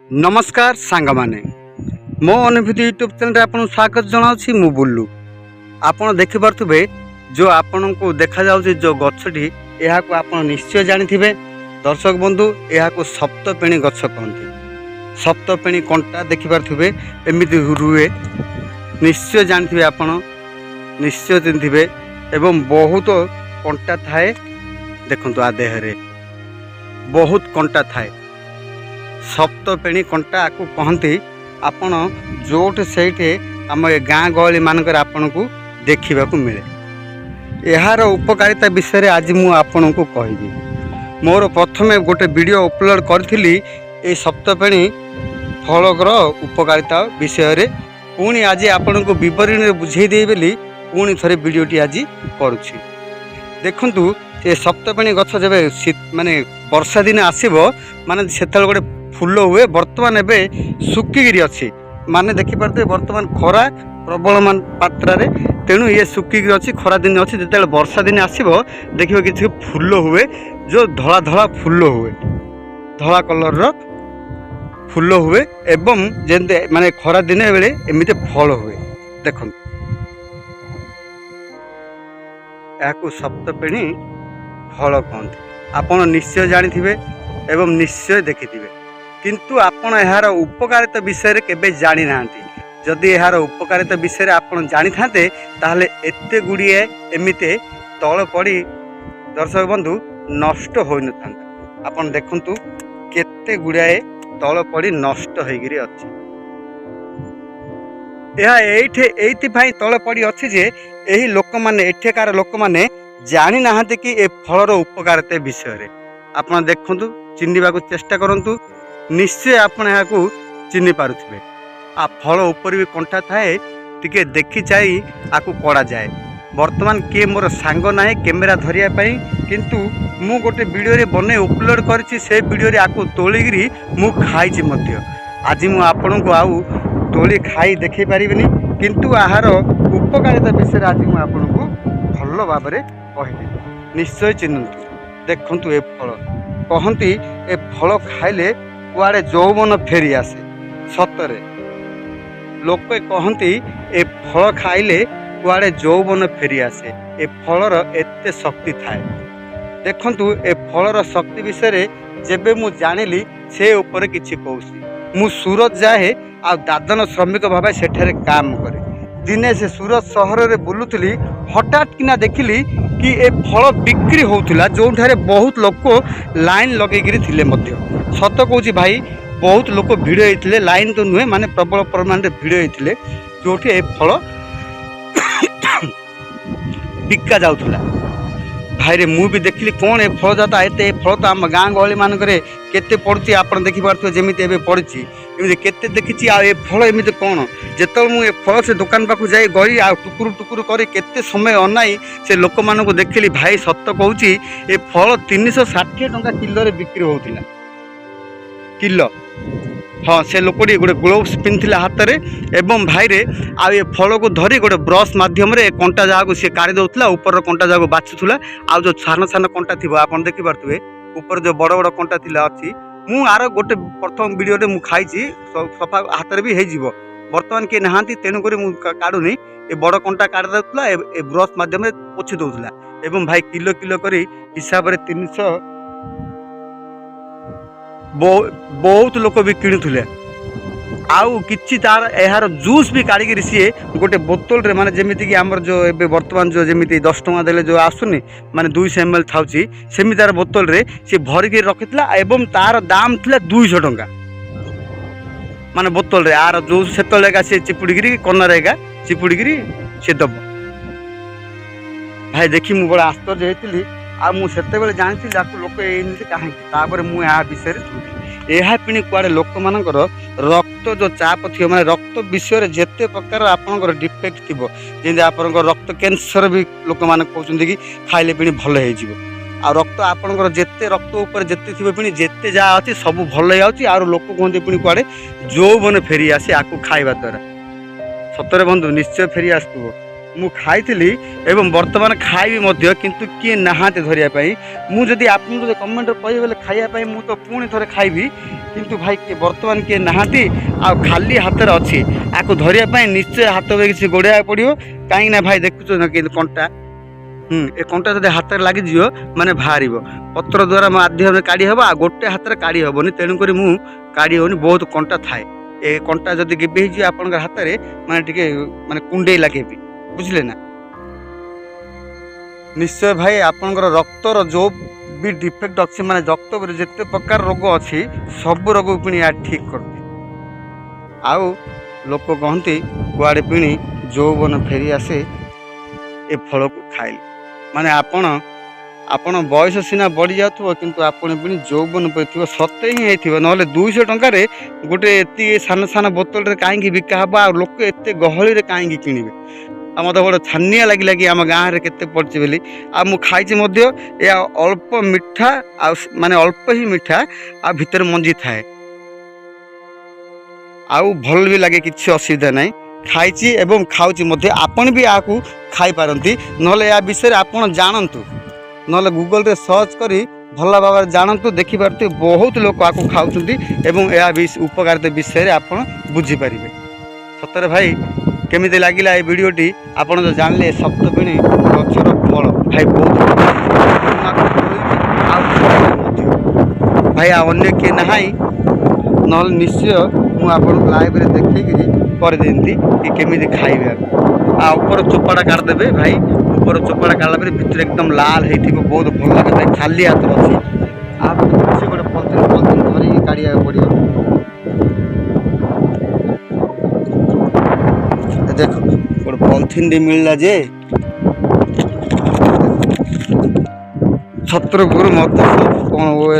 नमस्कार सांग माने मो अनुभूति यूट्यूब चैनल आपन स्वागत जनाऊँ मु बुल्लू। आपन देखिपे जो आपन को देखा जाउछि जो गछटी यह को आपन निश्चय जानिथिबे दर्शक बंधु यह को सप्तपेणी गछ कहते। सप्तपेणी कंटा देखिपे एमती रुए निश्चय जानिथिबे आपन निश्चय चिन्थिबे एवं बहुत कंटा थाए देखंतु आ देहरे बहुत कंटा थाए। सप्तपेणी कंटा आपको कहती आपण जोट से आम गाँ गहली मानक आपण को देखा मिले। यार उपकारिता विषय आज मु आपण को कहबी। मोर प्रथम गोटे वीडियो अपलोड करी ए सप्तपेणी फलर उपकारिता विषय रे पुणी आज आपण को विवरण बुझेदे बोली पुणी थे वीडियोटी आज करुछि। देखंतु ये सप्तपेणी गछ जब माने वर्षा दिन आसब माने से गोटे फूल हुए बर्तमान एवं सुखिकी अच्छी माने देखिपे बर्तमान खरा प्रबल मान मात्रा तेणु ये सुखिकी अच्छी खरा दिन अच्छी जो वर्षा दिन आसब देखिए किसी फूल हुए जो धला धला फूल हुए धला कलर फूल हुए एवं जमी माने खरा दिन बेले एमती फल हुए। देख सप्तपेणी फल कहते आपड़ निश्चय जानी एवं निश्चय देखिथिबे किंतु आपण यार उपकारिता विषय केबे जानी नांती। जदि यार उपकारिता विषय आपण जानी थाते ताहले एते गुड़िए एमिते तळ पड़ी दर्शक बंधु नष्ट होई न थांता। आपण देखंतु केते गुड़ाए तळ पड़ी नष्ट होइगिरी अछि। यह एइथि भाई तळ पड़ी अछि जे एही लोक माने एठेकार लोक माने जानी नाहांती कि ए फलर उपकारिता विषय रे। आपण देखंतु चिन्हिबा को चेष्टा करंतु निश्चय आपण यहाँ चिन्ह पारुथिबे। आ फल ऊपर भी कंटा थाए टिके देखी चाही आकु कड़ा जाए। वर्तमान किए मोर सांग ना कैमेरा धरिया पाई किंतु मु गोटे वीडियो रे बने अपलोड करछि से वीडियो रे आकु तोलिगिरी मु खाइछि मध्य। आज मु आपण को आउ तोली खाई देखै पारिबिनी किंतु आहार उपकारिता विषय आज मु आपण को भल भाव रे कहिबी। निश्चय चिन्हतु देखंतु ए फल कहंती ए फल खाइले कुआड़े यौवन फेरी आसे। सतरे लोक कहती ए फल खाइले कुआड़े यौवन फेरी आसे। ए फलर एते शक्ति थाए। देखंतु ए फलर शक्ति विषय जेबे मु जानिली से ऊपर किछि कहूसी। मु सूरत जाए आ दादन श्रमिक भाव सेठारे काम करे। दिने से सूरत सहर रे बुलुतली हठात किना देखिली कि ए फल बिक्री होउथिला जो ठारे बहुत लोक लाइन लगेगिरी थिले मध्य। सत कहूँ भाई बहुत लोक भिड़ होते लाइन तो नुहे माने प्रबल परिमाण में भिड़ होते जो ए फल बिका जाउथला। भाई रे मु भी देखली कौन ए फल जाता एते फल तो आम गाँ गहली मानक केते पड़ुची आपण देखि पारथो जेमिति एबे पड़ुची एमि केते देखिची आ ए फल एमिति कौन जेतल मु ए फल से दुकान पाखु जाई गई आ टुकुर टुकुर करी केते समय अनाई से लोक मानक देखली भाई सत कहूची ए फल 360 टंका किलो रे बिक्री होउथिला किलो। हाँ से लोकटी गोटे ग्लोव्स पिंधिला हाथ में एवं भाई रे आ ये फल को धरी गोटे ब्रश माध्यम रे कंटा जहाँ सी काढ़ी दौला ऊपर कंटा जहाँ बाछुला आ जो सान सान कंटा थी आप देखी पारे ऊपर जो बड़ बड़ कंटा थी अच्छी मु आर गोटे प्रथम वीडियो रे मु खाई सफा हाथ में भी हो बर्तमान किए नहांती तेणुक काढ़ुनी ए बड़ कंटा काढ़ी दौला ए ब्रश माध्यम पोछि दौला एवं भाई किलो किलो कर हिसाब से 300 बहुत लोक भी किणुले आउ किछि तार यार जूस भी काढ़ी सी गोटे बोतल रे माने जेमिति कि हमर जो एबे वर्तमान जो जेमिति 10 टंका देले जो आसुनी माने 200 ml थाउची सेमि तार बोतल रे सी भरी के रखितला एवं तार दाम थिला 200 टंका माने बोतल रे आर जो सेतलेगा से चिपुड़ीगिरी कन्नर एगा चिपुड़ीगिरी से दब। भाई देखी मु बड़ा आश्चर्य हेतिली आ मु सेते बेले जानिथि जाकु लोक एनिति काहे तापर मु या विषय रे यह पिणी कुआड़े लोक मानकर रक्त जो चाप थी माने रक्त विषय जेते प्रकार आपनकर डिफेक्ट थी जमी आपनकर रक्त कैंसर भी लोक मैंने कहते कि खाइले पिणी भल हो आ रक्त आपनकर जेते रक्त ऊपर जेते थी पिणी जेते जहाँ अच्छी सब भल हो लोक कहते पिणी कुआड़े यौवन फेरी आसे आकु खाइबा द्वारा। सतरे बंधु निश्चय फेरी आसुव ମୁଁ ଖାଇଥିଲି ଏବଂ ବର୍ତ୍ତମାନ ଖାଇବି ମଧ୍ୟ, କିନ୍ତୁ କିଏ ନାହାନ୍ତି ଧରିବା ପାଇଁ। ମୁଁ ଯଦି ଆପଣଙ୍କୁ ଯଦି କମେଣ୍ଟରେ କହିବେ ବୋଲେ ଖାଇବା ପାଇଁ ମୁଁ ତ ପୁଣି ଥରେ ଖାଇବି, କିନ୍ତୁ ଭାଇ କିଏ ବର୍ତ୍ତମାନ କିଏ ନାହାନ୍ତି ଆଉ ଖାଲି ହାତରେ ଅଛି। ଆକୁ ଧରିବା ପାଇଁ ନିଶ୍ଚୟ ହାତ କିଛି ଗୋଡ଼େଇବାକୁ ପଡ଼ିବ, କାହିଁକି ନା ଭାଇ ଦେଖୁଛ ନା କିନ୍ତୁ କଣ୍ଟା, ଏ କଣ୍ଟା ଯଦି ହାତରେ ଲାଗିଯିବ ମାନେ ବାହାରିବ। ପତ୍ର ଦ୍ୱାରା ମାଧ୍ୟମରେ କାଢ଼ି ହେବ, ଆଉ ଗୋଟେ ହାତରେ କାଢ଼ି ହେବନି, ତେଣୁକରି ମୁଁ କାଢ଼ି ହେବନି, ବହୁତ କଣ୍ଟା ଥାଏ। ଏ କଣ୍ଟା ଯଦି ଗେବି ହେଇଯିବ ଆପଣଙ୍କର ହାତରେ ମାନେ ଟିକେ ମାନେ କୁଣ୍ଡେଇ ଲାଗେ ବି, ବୁଝିଲେ ନା। ନିଶ୍ଚୟ ଭାଇ ଆପଣଙ୍କର ରକ୍ତର ଯେଉଁ ବି ଡିଫେକ୍ଟ ଅଛି, ମାନେ ରକ୍ତରେ ଯେତେ ପ୍ରକାର ରୋଗ ଅଛି ସବୁ ରୋଗ ପୁଣି ୟା ଠିକ୍ କରିଦିଏ। ଆଉ ଲୋକ କହନ୍ତି କୁଆଡ଼େ ପୁଣି ଯୌବନ ଫେରି ଆସେ ଏ ଫଳକୁ ଖାଇଲେ। ମାନେ ଆପଣ ବୟସ ସିନା ବଢ଼ିଯାଉଥିବ, କିନ୍ତୁ ଆପଣ ପୁଣି ଯୌବନ ଥିବ, ସତେ ହିଁ ହେଇଥିବ। ନହେଲେ 200 ଟଙ୍କାରେ ଗୋଟେ ଏତିକି ସାନ ସାନ ବୋତଲରେ କାହିଁକି ବିକା ହେବ, ଆଉ ଲୋକ ଏତେ ଗହଳିରେ କାହିଁକି କିଣିବେ। ଆଉ ମୋତେ ଗୋଟେ ଛାନିଆ ଲାଗିଲା କି ଆମ ଗାଁରେ କେତେ ପଡ଼ିଛି ବୋଲି। ଆଉ ମୁଁ ଖାଇଛି ମଧ୍ୟ, ଏହା ଅଳ୍ପ ମିଠା, ଆଉ ମାନେ ଅଳ୍ପ ହିଁ ମିଠା, ଆଉ ଭିତରେ ମଞ୍ଜି ଥାଏ, ଆଉ ଭଲ ବି ଲାଗେ, କିଛି ଅସୁବିଧା ନାହିଁ। ଖାଇଛି ଏବଂ ଖାଉଛି ମଧ୍ୟ, ଆପଣ ବି ଏହାକୁ ଖାଇପାରନ୍ତି। ନହେଲେ ଏହା ବିଷୟରେ ଆପଣ ଜାଣନ୍ତୁ, ନହେଲେ ଗୁଗଲରେ ସର୍ଚ୍ଚ କରି ଭଲ ଭାବରେ ଜାଣନ୍ତୁ, ଦେଖିପାରୁଥିବେ ବହୁତ ଲୋକ ଆକୁ ଖାଉଛନ୍ତି ଏବଂ ଏହା ଉପକାରିତା ବିଷୟରେ ଆପଣ ବୁଝିପାରିବେ। ସତରେ ଭାଇ କେମିତି ଲାଗିଲା ଏ ଭିଡ଼ିଓଟି, ଆପଣ ତ ଜାଣିଲେ ସପ୍ତପିଣି ଗଛର ଫଳ। ଭାଇ ବହୁତ ଭାଇ ଆଉ ଅନ୍ୟ କିଏ ନାହିଁ, ନହେଲେ ନିଶ୍ଚୟ ମୁଁ ଆପଣଙ୍କୁ ଲାଇଭରେ ଦେଖେଇକିରି କରିଦିଅନ୍ତି କି କେମିତି ଖାଇବେ। ଆଉ ଉପର ଚୋପାଟା କାଢ଼ିଦେବେ ଭାଇ, ଉପର ଚୋପାଟା କାଢ଼ିଲା ପରେ ଭିତରେ ଏକଦମ ଲାଲ ହେଇଥିବ, ବହୁତ ଭଲ ଲାଗେ ଭାଇ। ଖାଲି ହାତରେ ଅଛି, ଆଉ କିଛି ଗୋଟେ ପଲିଥିନ ଧରିକି କାଢ଼ିବାକୁ ପଡ଼ିବ। ଦେଖ ଗୋଟେ ପଲିଥିନଟି ମିଳିଲା ଯେ ଛତ୍ରପୁର ମତେ କଣ ହୁଏ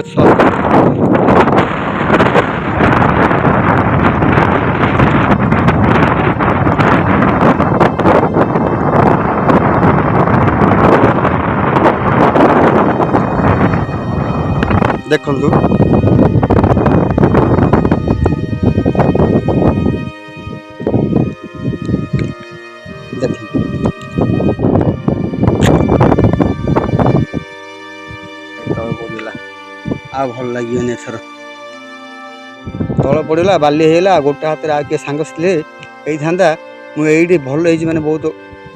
ଦେଖନ୍ତୁ। ଆଉ ଭଲ ଲାଗିବନି ଏଥର, ତଳ ପଡ଼ିଲା ବାଲି ହେଇଗଲା, ଗୋଟେ ହାତରେ ଆଉ କିଏ ସାଙ୍ଗ ଥିଲେ ହେଇଥାନ୍ତା। ମୁଁ ଏଇଠି ଭଲ ହେଇଛି, ମାନେ ବହୁତ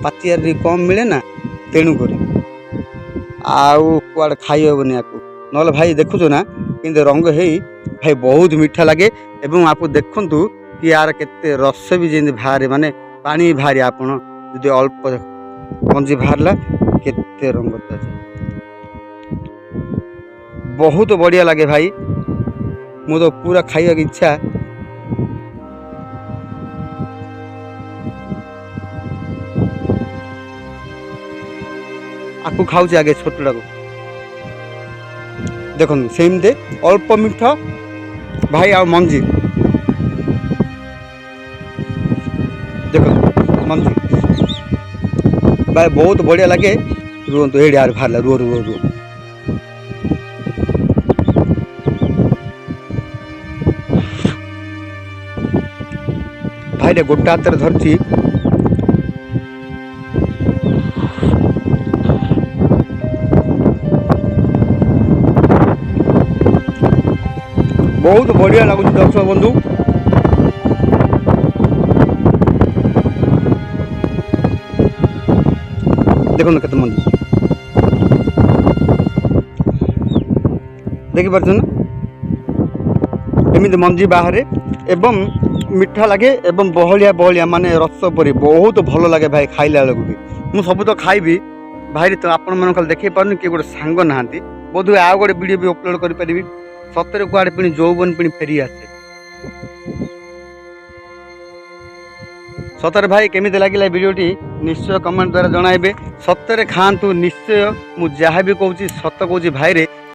ପାଚିଆରେ ଟିକେ କମ୍ ମିଳେ ନା, ତେଣୁକରି ଆଉ କୁଆଡ଼େ ଖାଇ ହେବନି ଆକୁ। ନହେଲେ ଭାଇ ଦେଖୁଛୁ ନା କିନ୍ତୁ ରଙ୍ଗ ହେଇ ଭାଇ ବହୁତ ମିଠା ଲାଗେ। ଏବଂ ଆକୁ ଦେଖନ୍ତୁ କି ୟାର କେତେ ରସ ବି ଯେମିତି ବାହାରେ, ମାନେ ପାଣି ବାହାରେ। ଆପଣ ଯଦି ଅଳ୍ପ ମଞ୍ଜି ବାହାରିଲା, କେତେ ରଙ୍ଗ ଅଛି, ବହୁତ ବଢ଼ିଆ ଲାଗେ ଭାଇ। ମୁଁ ତ ପୁରା ଖାଇବାକୁ ଇଚ୍ଛା। ଆକୁ ଖାଉଛି ଆଗେ ଛୋଟଟାକୁ, ଦେଖନ୍ତୁ ସେମିତି ଅଳ୍ପ ମିଠା ଭାଇ, ଆଉ ମଞ୍ଜି ଦେଖନ୍ତୁ, ମଞ୍ଜି ଭାଇ ବହୁତ ବଢ଼ିଆ ଲାଗେ। ରୁହନ୍ତୁ ଏଇଠି ଆହୁରି ବାହାରିଲା, ରୁହ। ଭାଇରେ ଗୋଟେ ହାତରେ ଧରିଛି, ବହୁତ ବଢ଼ିଆ ଲାଗୁଛି ଦର୍ଶକ ବନ୍ଧୁ। ଦେଖନ୍ତୁ କେତେ ମଞ୍ଜି, ଦେଖିପାରୁଛନ୍ତି ନା, ଏମିତି ମଞ୍ଜି ବାହାରେ ଏବଂ ମିଠା ଲାଗେ ଏବଂ ବହଳିଆ ମାନେ ରସ ପରି ବହୁତ ଭଲ ଲାଗେ ଭାଇ। ଖାଇଲା ବେଳକୁ ବି ମୁଁ ସବୁ ତ ଖାଇବି ଭାଇରେ, ତ ଆପଣମାନଙ୍କୁ ଖାଲି ଦେଖେଇ ପାରୁନି, କିଏ ଗୋଟେ ସାଙ୍ଗ ନାହାନ୍ତି। ବୋଧହୁଏ ଆଉ ଗୋଟେ ଭିଡ଼ିଓ ବି ଅପଲୋଡ଼ କରିପାରିବି। ସତରେ କୁଆଡ଼େ ପୁଣି ଯୌବନ ପୁଣି ଫେରି ଆସେ। ସତରେ ଭାଇ କେମିତି ଲାଗିଲା ଭିଡ଼ିଓଟି ନିଶ୍ଚୟ କମେଣ୍ଟ ଦ୍ୱାରା ଜଣାଇବେ। ସତରେ ଖାଆନ୍ତୁ ନିଶ୍ଚୟ, ମୁଁ ଯାହା ବି କହୁଛି ସତ କହୁଛି ଭାଇରେ।